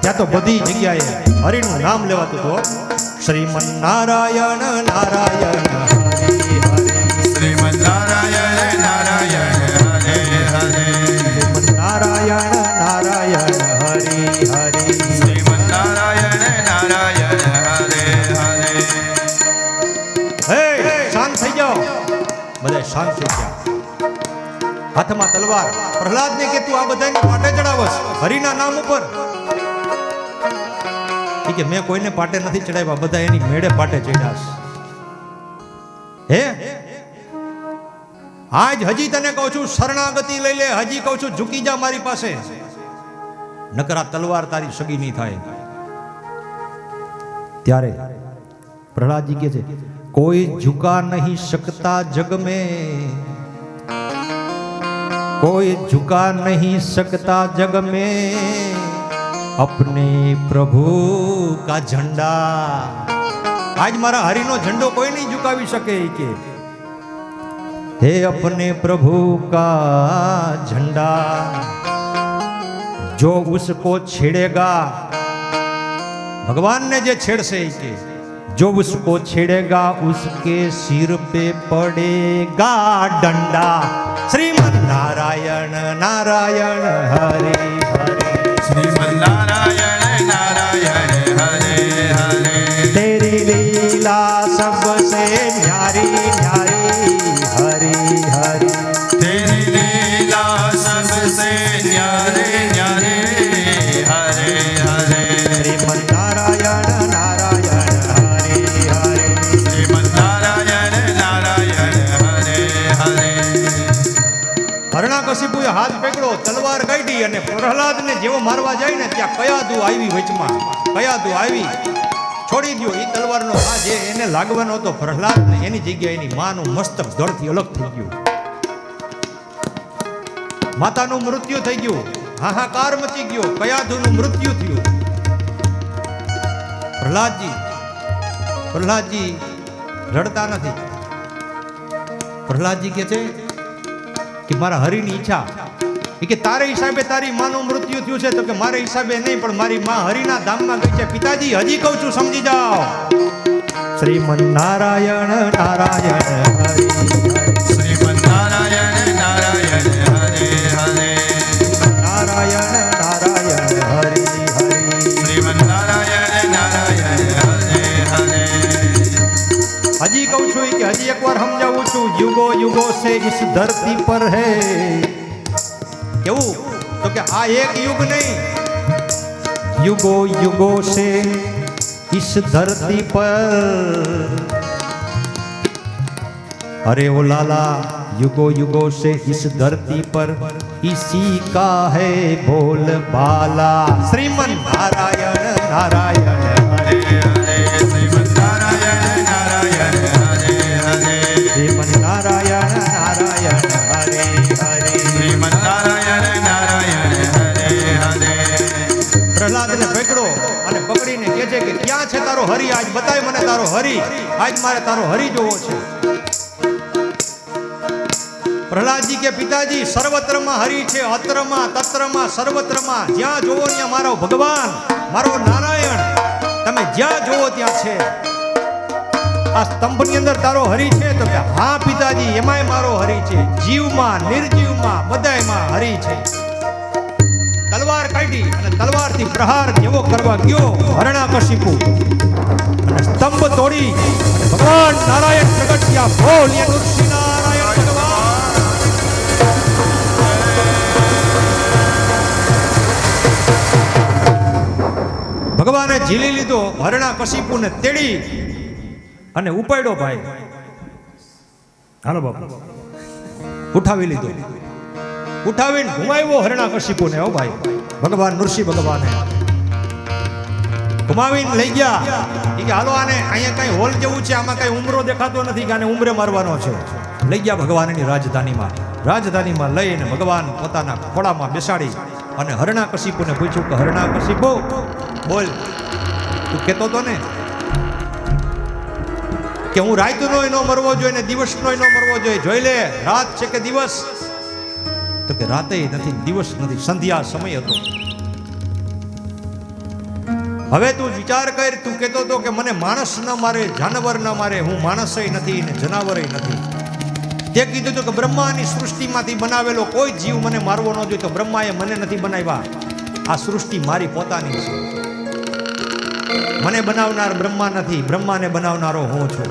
Speaker 1: ત્યાં તો બધી જગ્યાએ હરિનું નામ લેવાતું હતું. શ્રીમન નારાયણ નારાયણ હરે હરે
Speaker 2: શ્રીમન નારાયણ નારાયણ હરે
Speaker 1: બધા શાંત થઈ ગયા. હાથમાં તલવાર. પ્રહલાદને કે તું આ બધાને પાટે ચડાવસ હરિના નામ ઉપર? કે મેં કોઈને પાટે નથી ચડાવ્યા, બધા એની મેળે પાટે ચડ્યા હે. આજ હજી તને કહું છું શરણાગતિ લઈ લે, હજી કહું છું ઝૂકી જા મારી પાસે, નકર આ તલવાર તારી સગી નહીં થાય. ત્યારે પ્રહલાદજી કહે છે કોઈ ઝુકા નહીં શકતા જગ में, कोई झुका नहीं सकता जग में अपने प्रभु का झंडा. आज मारा हरिनो झंडो कोई नहीं झुकावी सके के हे अपने प्रभु का झंडा जो उसको छेड़ेगा, भगवान ने जे छेड़से के जो उसको छेड़ेगा उसके सिर पे पड़ेगा डंडा. श्रीमन नारायण नारायण हरे हरे,
Speaker 2: श्रीमन नारायण नारायण हरे हरे,
Speaker 1: तेरी लीला सबसे न्यारी न्यारी हरे हरे,
Speaker 2: तेरी लीला सबसे न्यारे न्यारे हरे हरे,
Speaker 1: श्रीमन नारायण नारायण हरे हरे,
Speaker 2: श्रीमन नारायण नारायण हरे हरे.
Speaker 1: હરણાકશિપુએ હાથ પકડ્યો, તલવાર કાઢી અને પ્રહલાદને જેવો મારવા જાય ને ત્યાં કયાદુ આવી વચમાં, કયાદુ આવી છોડી દો. એ તલવારનો ઘા જે એને લાગવાનો હતો પ્રહલાદને, એની જગ્યાએ એની માનું મસ્તક ધડથી અલગ થઈ ગયું. માતાનું મૃત્યુ થઈ ગયું, હાહાકાર મચી ગયો, કયાદુનું મૃત્યુ થયું. પ્રહલાદજી રડતા નથી. પ્રહલાદજી કહે છે કે મારા હરિની ઈચ્છા કે તારે હિસાબે તારી માનું મૃત્યુ થયું છે, તો કે મારે હિસાબે નહીં, પણ મારી માં હરિના ધામમાં ગઈ છે. પિતાજી હજી કહું છું સમજી જાઓ. શ્રીમન નારાયણ નારાયણ હરિ
Speaker 2: શ્રીમન નારાયણ નારાયણ હરે હરે,
Speaker 1: નારાયણ નારાયણ હરિ હરિ,
Speaker 2: શ્રીમન નારાયણ નારાયણ હરે હરે.
Speaker 1: હજી કહું છું કે હજી એકવાર સમજાવું છું. યુગો યુગો સે ઇસ ધરતી પર હે. કેવું? તો કે આ એક યુગ નહીં, युगो युगो से इस धरती पर, अरे ओ लाला युगो युगो से इस धरती पर इसी का है बोल बाला. श्रीमन नारायण नारायण
Speaker 2: हरे हरे, श्रीमन नारायण नारायण हरे हरे,
Speaker 1: श्रीमन नारायण नारायण हरे हरे,
Speaker 2: श्रीमन नारायण नारायण हरे हरे.
Speaker 1: प्रहलाद ने पकड़ो અને પકડીને કહે છે કે ક્યાં છે તારો હરિ? આજ બતાય મને તારો હરિ, આજ મારે તારો હરિ જોવો છે. પ્રહલાદજી કે પિતાજી સર્વત્રમાં હરિ છે, અત્રમાં તત્રમાં સર્વત્રમાં, જ્યાં જોવો ત્યાં મારો ભગવાન મારો નારાયણ તમે જ્યાં જોવો ત્યાં છે. આ સ્તંભની અંદર તારો હરિ છે? તો કે હા પિતાજી એમાંય મારો હરિ છે, જીવમાં નિર્જીવમાં બધાયમાં હરિ છે. તલવાર કાઢી અને તલવારથી પ્રહાર જેવો કરવા ગયો હરણાકશિપુ અને સ્તંભ તોડી અને ભગવાન નારાયણ પ્રગટ થયા. બોલીએ નૃસિંહ નારાયણ ભગવાન. ભગવાને ઝીલી લીધો હરણાકશિપુને, તેડી અને ઉપાડ્યો. ભાઈ હાલો બાપુ, ઉઠાવી લીધો, ઉઠાવીને ઘુમાવ્યો હરણાકશિપુને. હો ભાઈ, ભગવાન નૃસિંહ ભગવાને ઘુમાવીને લઈ ગયા. એ કે હાલો આને અહીંયા કઈ હોલ જેવું છે, આમાં કઈ ઉમરો દેખાતો નથી કે આને ઉમરે મારવાનો છે. લઈ ગયા ભગવાનની રાજધાનીમાં. રાજધાનીમાં લઈને ભગવાન પોતાના ખોળામાં બેસાડી અને હરણાકશિપુને પૂછ્યું કે હરણાકશિપુ બોલ, તું કહેતો તો ને કે હું રાતનો નો મરવો જોઈએ ને દિવસનો નો મરવો જોઈએ, જોઈ લે રાત છે કે દિવસ? તો કે રાતે નથી, દિવસ નથી, સંધ્યા સમય હતો. હવે તું વિચાર કર, તું કહેતો હતો કે મને માણસ ન મારે, જાનવર ન મારે, હું માણસય નથી ને જનાવરય નથી. તે કીધું હતું કે બ્રહ્માની સૃષ્ટિમાંથી બનાવેલો કોઈ જીવ મને મારવો ન જોઈએ, તો બ્રહ્માએ મને નથી બનાવ્યા. આ સૃષ્ટિ મારી પોતાની છે. મને બનાવનાર બ્રહ્મા નથી, બ્રહ્માને બનાવનારો હું છું.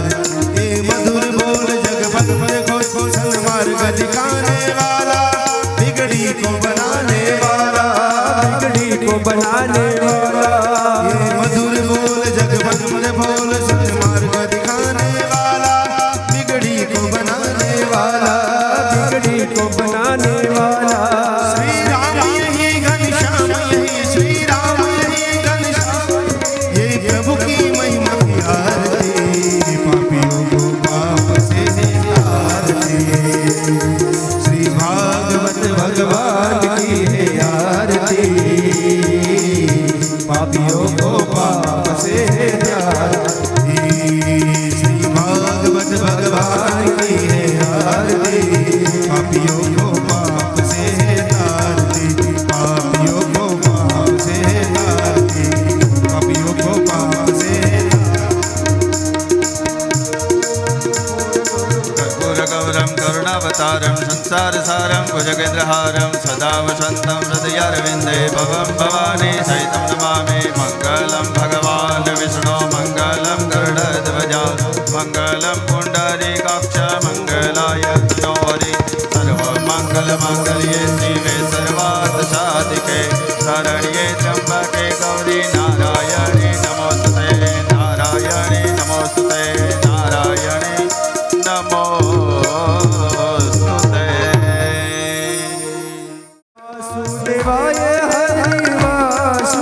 Speaker 2: गौरं करुणावतारं संसारसारं भुजगेन्द्रहारं सदा वसन्तं हृदयारविन्दे भवं भवानी सहितं नमामि मङ्गलं भगवान् विष्णु मङ्गलं गरुडध्वजा मङ्गलं पुण्डरीकाक्ष मङ्गलाय तनोहरि सर्वमङ्गलमाङ्गल्ये शिवे सर्वार्थसाधिके शरण्ये त्र्यम्बके गौरी नारायणी नमोस्तुते नारायणी नमोस्तुते नारायणी नमोस्तुते
Speaker 3: वासुदेवाय हरि वासुदेवाय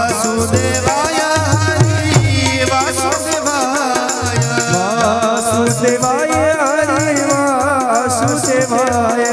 Speaker 3: वासुदेवाय हरि वासुदेवाय वासुदेवाय हरि वासुदेवाय